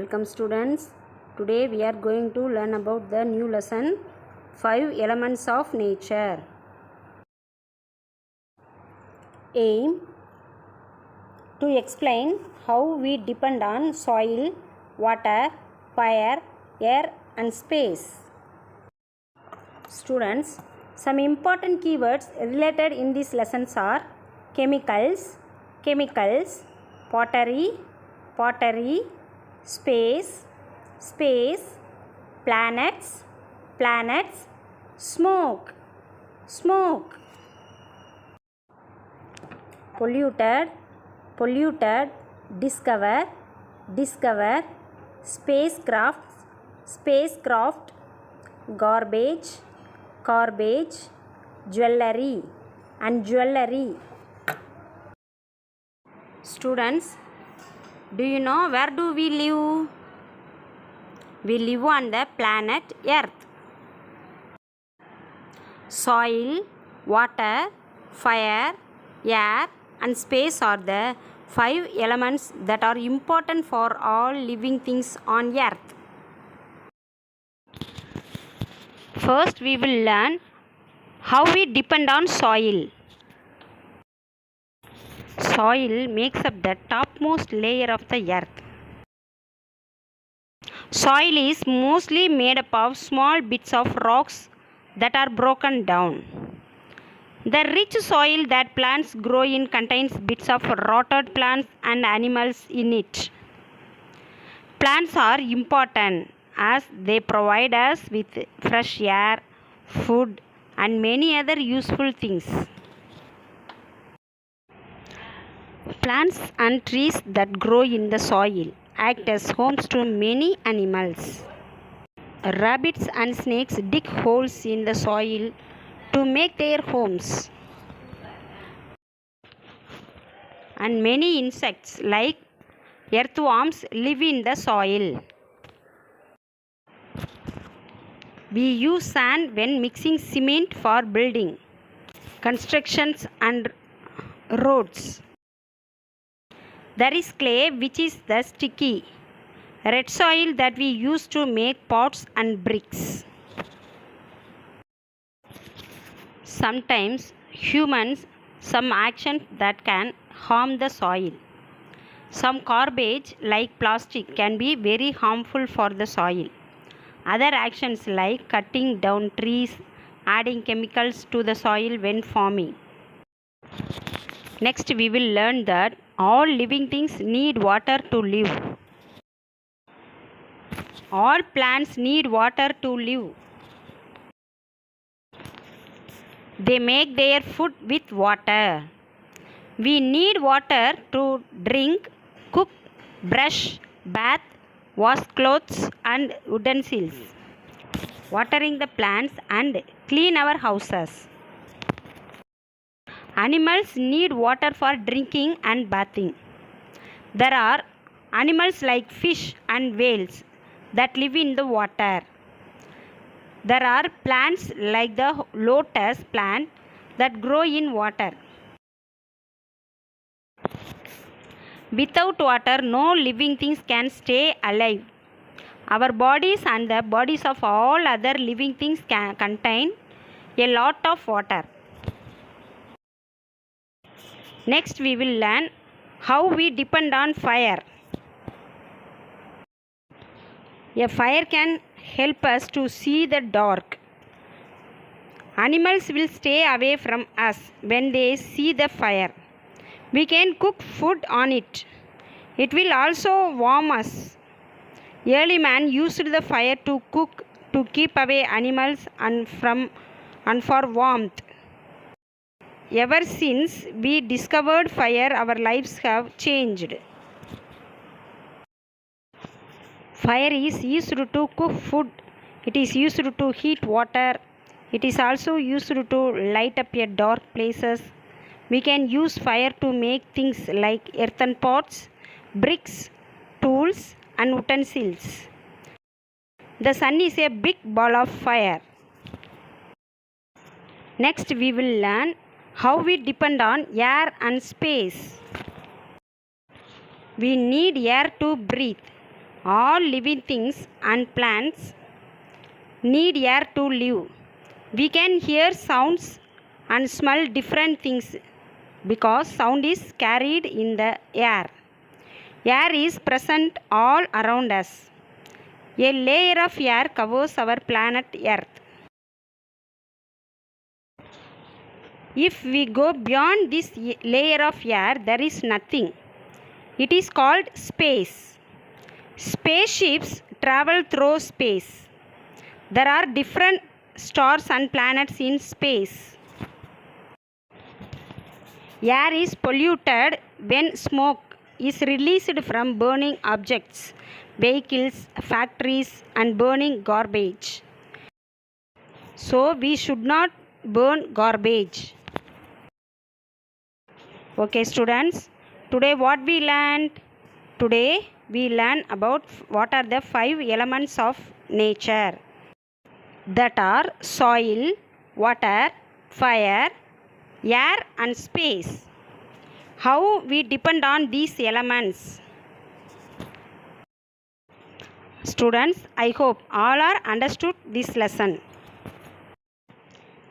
Welcome students. Today we are going to learn about the new lesson 5 Elements of Nature. Aim to explain how we depend on soil, water, fire, air and space. Students, some important keywords related in these lessons are chemicals, pottery, space, planets, smoke, polluted, discover, spacecraft, garbage, jewelry and jewelry. Students, do you know where do we live? We live on the planet Earth. Soil, water, fire, air and space are the 5 elements that are important for all living things on Earth. First, we will learn how we depend on soil. Soil makes up the topmost layer of the earth. Soil is mostly made up of small bits of rocks that are broken down. The rich soil that plants grow in contains bits of rotted plants and animals in it. Plants are important as they provide us with fresh air, food, and many other useful things. Plants and trees that grow in the soil act as homes to many animals. Rabbits and snakes dig holes in the soil to make their homes. And many insects like earthworms live in the soil. We use sand when mixing cement for building, constructions and roads. There is clay, which is the sticky, red soil that we use to make pots and bricks. Sometimes humans some actions that can harm the soil. Some garbage like plastic can be very harmful for the soil. Other actions like cutting down trees, adding chemicals to the soil when farming. Next, we will learn that all living things need water to live. All plants need water to live. They make their food with water. We need water to drink, cook, brush, bath, wash clothes and utensils, watering the plants and clean our houses. Animals need water for drinking and bathing. There are animals like fish and whales that live in the water. There are plants like the lotus plant that grow in water. Without water, no living things can stay alive. Our bodies and the bodies of all other living things can contain a lot of water. Next, we will learn how we depend on fire. A fire can help us to see the dark. Animals will stay away from us when they see the fire. We can cook food on it. It will also warm us. Early man used the fire to cook to keep away animals and for warmth. Ever since we discovered fire, our lives have changed. Fire is used to cook food. It is used to heat water. It is also used to light up dark places. We can use fire to make things like earthen pots, bricks, tools and utensils. The sun is a big ball of fire. Next, we will learn how we depend on air and space. We need air to breathe. All living things and plants need air to live. We can hear sounds and smell different things because sound is carried in the air. Air is present all around us. A layer of air covers our planet Earth. If we go beyond this layer of air, there is nothing. It is called space. Spaceships travel through space. There are different stars and planets in space. Air is polluted when smoke is released from burning objects, vehicles, factories, and burning garbage. So we should not burn garbage. Okay students, today what we learned? Today we learn about what are the 5 elements of nature, that are soil, water, fire, air and space. How we depend on these elements. Students, I hope all are understood this lesson.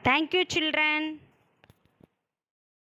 Thank you children.